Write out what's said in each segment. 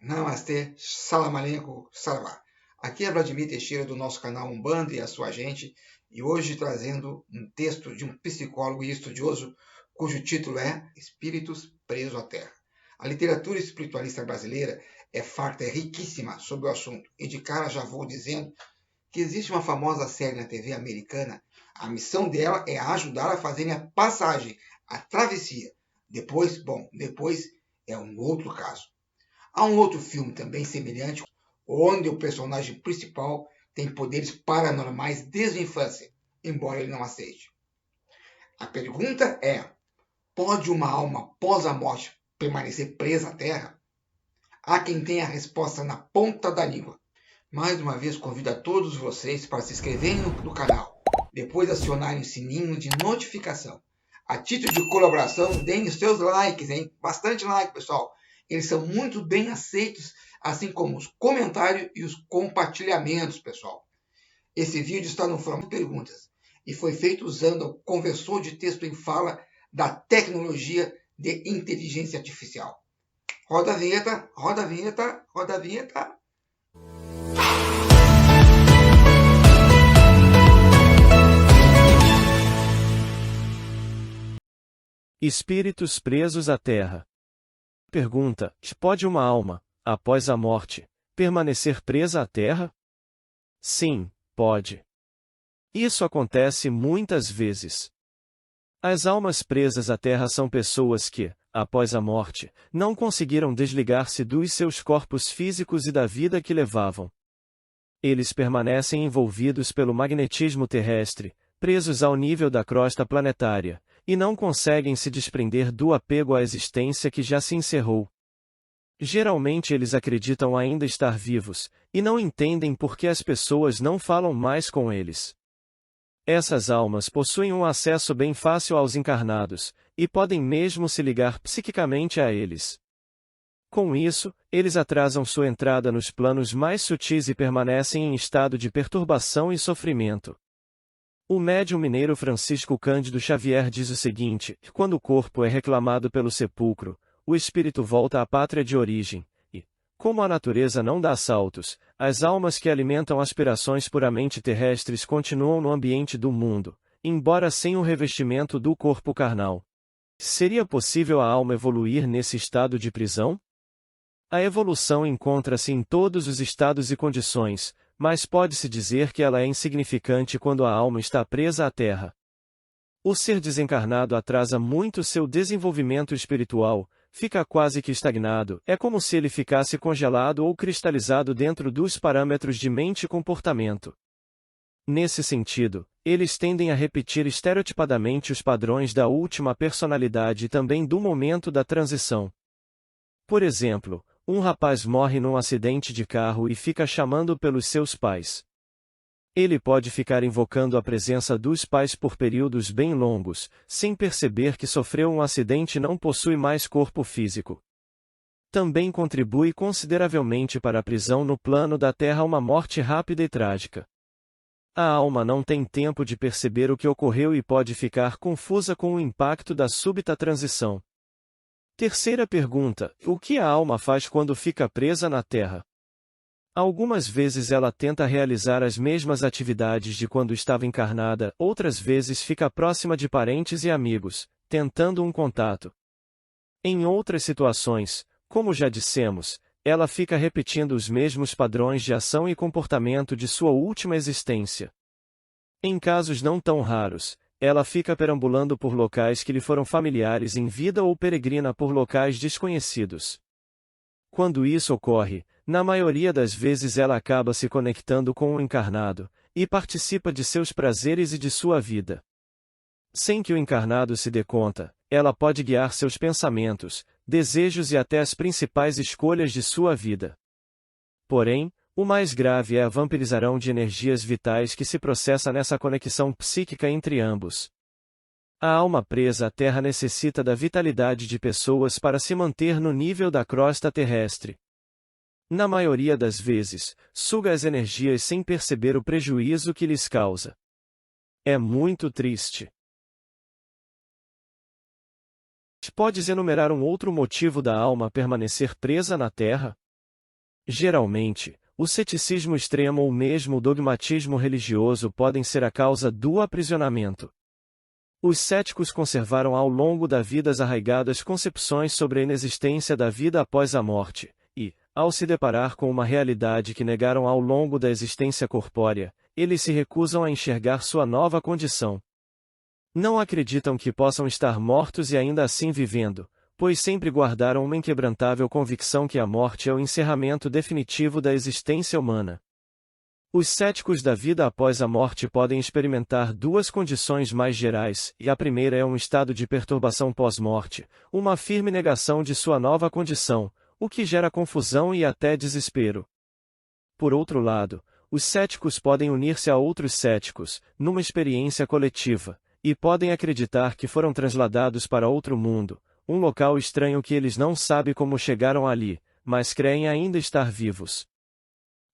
Namastê, Salam Aleikum, Saravá. Aqui é Vladimir Teixeira do nosso canal Umbanda e a sua gente, e hoje trazendo um texto de um psicólogo e estudioso cujo título é Espíritos Presos à Terra. A literatura espiritualista brasileira é farta, é riquíssima sobre o assunto, e de cara já vou dizendo que existe uma famosa série na TV americana, a missão dela é ajudar a fazerem a passagem, a travessia. Depois é um outro caso. Há um outro filme também semelhante, onde o personagem principal tem poderes paranormais desde a infância, embora ele não aceite. A pergunta é: pode uma alma após a morte permanecer presa à Terra? Há quem tenha a resposta na ponta da língua. Mais uma vez convido a todos vocês para se inscreverem no canal, depois acionarem o sininho de notificação. A título de colaboração, deem os seus likes, hein? Bastante like, pessoal. Eles são muito bem aceitos, assim como os comentários e os compartilhamentos, pessoal. Esse vídeo está no formato de perguntas e foi feito usando o conversor de texto em fala da tecnologia de inteligência artificial. Roda a vinheta, roda a vinheta, roda a vinheta. Espíritos presos à Terra. Pergunta: pode uma alma, após a morte, permanecer presa à Terra? Sim, pode. Isso acontece muitas vezes. As almas presas à Terra são pessoas que, após a morte, não conseguiram desligar-se dos seus corpos físicos e da vida que levavam. Eles permanecem envolvidos pelo magnetismo terrestre, presos ao nível da crosta planetária, e não conseguem se desprender do apego à existência que já se encerrou. Geralmente eles acreditam ainda estar vivos, e não entendem por que as pessoas não falam mais com eles. Essas almas possuem um acesso bem fácil aos encarnados, e podem mesmo se ligar psiquicamente a eles. Com isso, eles atrasam sua entrada nos planos mais sutis e permanecem em estado de perturbação e sofrimento. O médium mineiro Francisco Cândido Xavier diz o seguinte: quando o corpo é reclamado pelo sepulcro, o espírito volta à pátria de origem, e, como a natureza não dá saltos, as almas que alimentam aspirações puramente terrestres continuam no ambiente do mundo, embora sem o revestimento do corpo carnal. Seria possível a alma evoluir nesse estado de prisão? A evolução encontra-se em todos os estados e condições, mas pode-se dizer que ela é insignificante quando a alma está presa à Terra. O ser desencarnado atrasa muito seu desenvolvimento espiritual, fica quase que estagnado, é como se ele ficasse congelado ou cristalizado dentro dos parâmetros de mente e comportamento. Nesse sentido, eles tendem a repetir estereotipadamente os padrões da última personalidade e também do momento da transição. Por exemplo, um rapaz morre num acidente de carro e fica chamando pelos seus pais. Ele pode ficar invocando a presença dos pais por períodos bem longos, sem perceber que sofreu um acidente e não possui mais corpo físico. Também contribui consideravelmente para a prisão no plano da Terra uma morte rápida e trágica. A alma não tem tempo de perceber o que ocorreu e pode ficar confusa com o impacto da súbita transição. Terceira pergunta: o que a alma faz quando fica presa na Terra? Algumas vezes ela tenta realizar as mesmas atividades de quando estava encarnada, outras vezes fica próxima de parentes e amigos, tentando um contato. Em outras situações, como já dissemos, ela fica repetindo os mesmos padrões de ação e comportamento de sua última existência. Em casos não tão raros, ela fica perambulando por locais que lhe foram familiares em vida ou peregrina por locais desconhecidos. Quando isso ocorre, na maioria das vezes ela acaba se conectando com o encarnado, e participa de seus prazeres e de sua vida. Sem que o encarnado se dê conta, ela pode guiar seus pensamentos, desejos e até as principais escolhas de sua vida. Porém, o mais grave é a vampirização de energias vitais que se processa nessa conexão psíquica entre ambos. A alma presa à Terra necessita da vitalidade de pessoas para se manter no nível da crosta terrestre. Na maioria das vezes, suga as energias sem perceber o prejuízo que lhes causa. É muito triste. Podes enumerar um outro motivo da alma permanecer presa na Terra? Geralmente, o ceticismo extremo ou mesmo o dogmatismo religioso podem ser a causa do aprisionamento. Os céticos conservaram ao longo da vida as arraigadas concepções sobre a inexistência da vida após a morte, e, ao se deparar com uma realidade que negaram ao longo da existência corpórea, eles se recusam a enxergar sua nova condição. Não acreditam que possam estar mortos e ainda assim vivendo, pois sempre guardaram uma inquebrantável convicção que a morte é o encerramento definitivo da existência humana. Os céticos da vida após a morte podem experimentar duas condições mais gerais, e a primeira é um estado de perturbação pós-morte, uma firme negação de sua nova condição, o que gera confusão e até desespero. Por outro lado, os céticos podem unir-se a outros céticos, numa experiência coletiva, e podem acreditar que foram transladados para outro mundo, um local estranho que eles não sabem como chegaram ali, mas creem ainda estar vivos.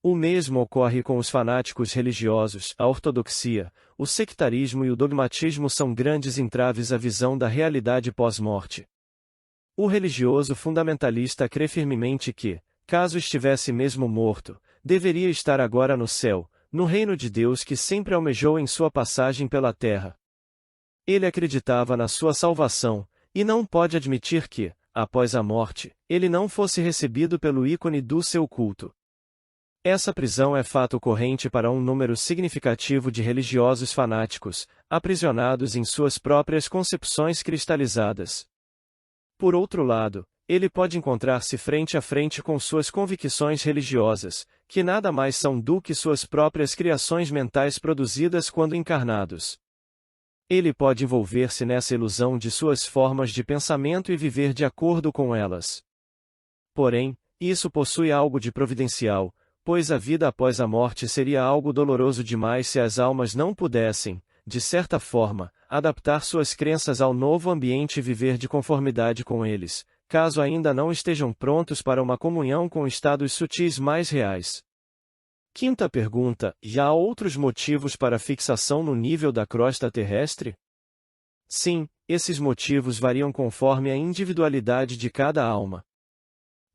O mesmo ocorre com os fanáticos religiosos. A ortodoxia, o sectarismo e o dogmatismo são grandes entraves à visão da realidade pós-morte. O religioso fundamentalista crê firmemente que, caso estivesse mesmo morto, deveria estar agora no céu, no reino de Deus que sempre almejou em sua passagem pela terra. Ele acreditava na sua salvação, e não pode admitir que, após a morte, ele não fosse recebido pelo ícone do seu culto. Essa prisão é fato corrente para um número significativo de religiosos fanáticos, aprisionados em suas próprias concepções cristalizadas. Por outro lado, ele pode encontrar-se frente a frente com suas convicções religiosas, que nada mais são do que suas próprias criações mentais produzidas quando encarnados. Ele pode envolver-se nessa ilusão de suas formas de pensamento e viver de acordo com elas. Porém, isso possui algo de providencial, pois a vida após a morte seria algo doloroso demais se as almas não pudessem, de certa forma, adaptar suas crenças ao novo ambiente e viver de conformidade com eles, caso ainda não estejam prontos para uma comunhão com estados sutis mais reais. Quinta pergunta: e há outros motivos para fixação no nível da crosta terrestre? Sim, esses motivos variam conforme a individualidade de cada alma.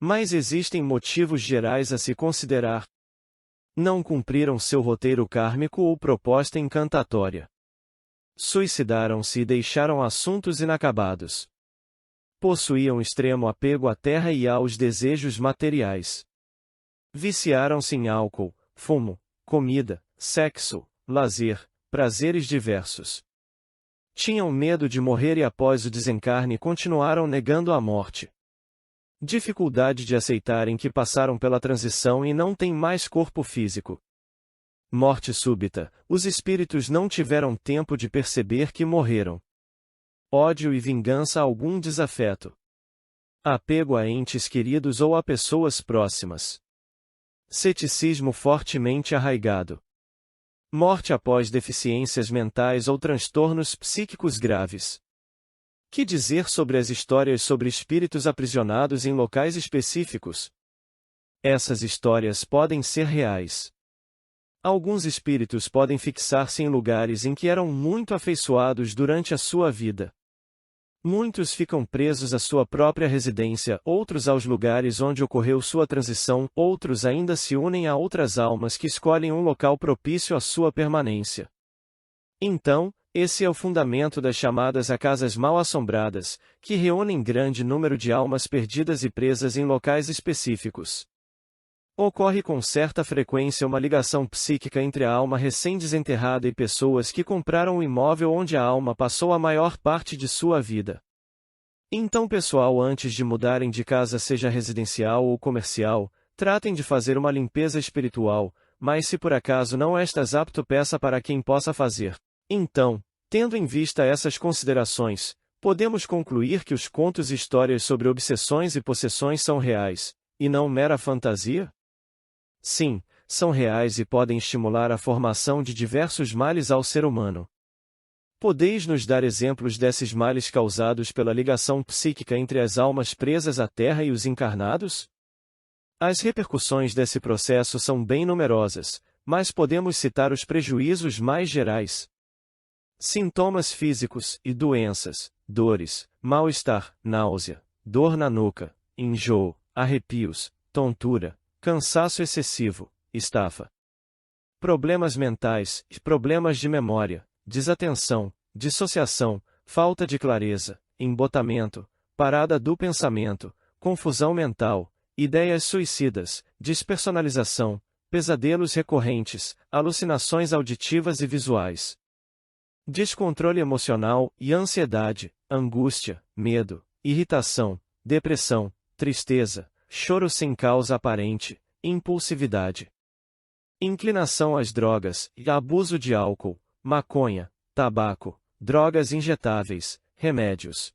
Mas existem motivos gerais a se considerar. Não cumpriram seu roteiro kármico ou proposta encantatória. Suicidaram-se e deixaram assuntos inacabados. Possuíam extremo apego à terra e aos desejos materiais. Viciaram-se em álcool, fumo, comida, sexo, lazer, prazeres diversos. Tinham medo de morrer e após o desencarne continuaram negando a morte. Dificuldade de aceitarem que passaram pela transição e não têm mais corpo físico. Morte súbita, os espíritos não tiveram tempo de perceber que morreram. Ódio e vingança a algum desafeto. Apego a entes queridos ou a pessoas próximas. Ceticismo fortemente arraigado. Morte após deficiências mentais ou transtornos psíquicos graves. Que dizer sobre as histórias sobre espíritos aprisionados em locais específicos? Essas histórias podem ser reais. Alguns espíritos podem fixar-se em lugares em que eram muito afeiçoados durante a sua vida. Muitos ficam presos à sua própria residência, outros aos lugares onde ocorreu sua transição, outros ainda se unem a outras almas que escolhem um local propício à sua permanência. Então, esse é o fundamento das chamadas a casas mal-assombradas, que reúnem grande número de almas perdidas e presas em locais específicos. Ocorre com certa frequência uma ligação psíquica entre a alma recém-desenterrada e pessoas que compraram o imóvel onde a alma passou a maior parte de sua vida. Então, pessoal, antes de mudarem de casa, seja residencial ou comercial, tratem de fazer uma limpeza espiritual, mas se por acaso não estás apto, peça para quem possa fazer. Então, tendo em vista essas considerações, podemos concluir que os contos e histórias sobre obsessões e possessões são reais, e não mera fantasia? Sim, são reais e podem estimular a formação de diversos males ao ser humano. Podeis nos dar exemplos desses males causados pela ligação psíquica entre as almas presas à Terra e os encarnados? As repercussões desse processo são bem numerosas, mas podemos citar os prejuízos mais gerais. Sintomas físicos e doenças, dores, mal-estar, náusea, dor na nuca, enjoo, arrepios, tontura, cansaço excessivo, estafa. Problemas mentais, problemas de memória, desatenção, dissociação, falta de clareza, embotamento, parada do pensamento, confusão mental, ideias suicidas, despersonalização, pesadelos recorrentes, alucinações auditivas e visuais. Descontrole emocional e ansiedade, angústia, medo, irritação, depressão, tristeza, choro sem causa aparente, impulsividade. Inclinação às drogas e abuso de álcool, maconha, tabaco, drogas injetáveis, remédios.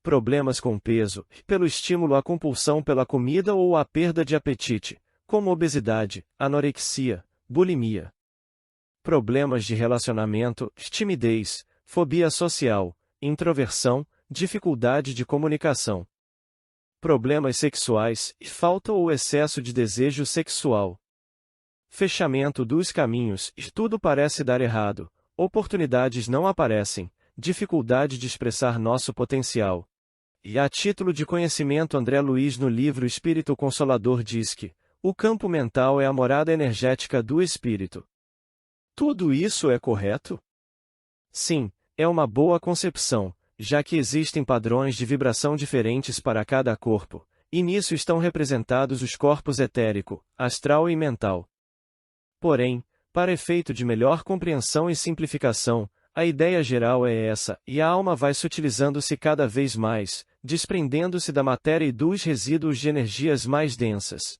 Problemas com peso, pelo estímulo à compulsão pela comida ou à perda de apetite, como obesidade, anorexia, bulimia. Problemas de relacionamento, timidez, fobia social, introversão, dificuldade de comunicação. Problemas sexuais, falta ou excesso de desejo sexual. Fechamento dos caminhos, tudo parece dar errado, oportunidades não aparecem, dificuldade de expressar nosso potencial. E a título de conhecimento, André Luiz no livro Espírito Consolador diz que o campo mental é a morada energética do espírito. Tudo isso é correto? Sim, é uma boa concepção, já que existem padrões de vibração diferentes para cada corpo, e nisso estão representados os corpos etérico, astral e mental. Porém, para efeito de melhor compreensão e simplificação, a ideia geral é essa, e a alma vai sutilizando-se cada vez mais, desprendendo-se da matéria e dos resíduos de energias mais densas.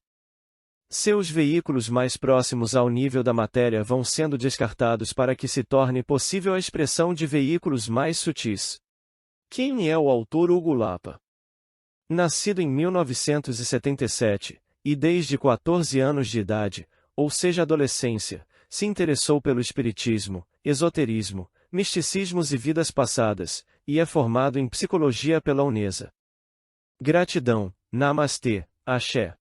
Seus veículos mais próximos ao nível da matéria vão sendo descartados para que se torne possível a expressão de veículos mais sutis. Quem é o autor Hugo Lapa? Nascido em 1977, e desde 14 anos de idade, ou seja adolescência, se interessou pelo espiritismo, esoterismo, misticismos e vidas passadas, e é formado em psicologia pela Unesa. Gratidão, Namastê, Axé.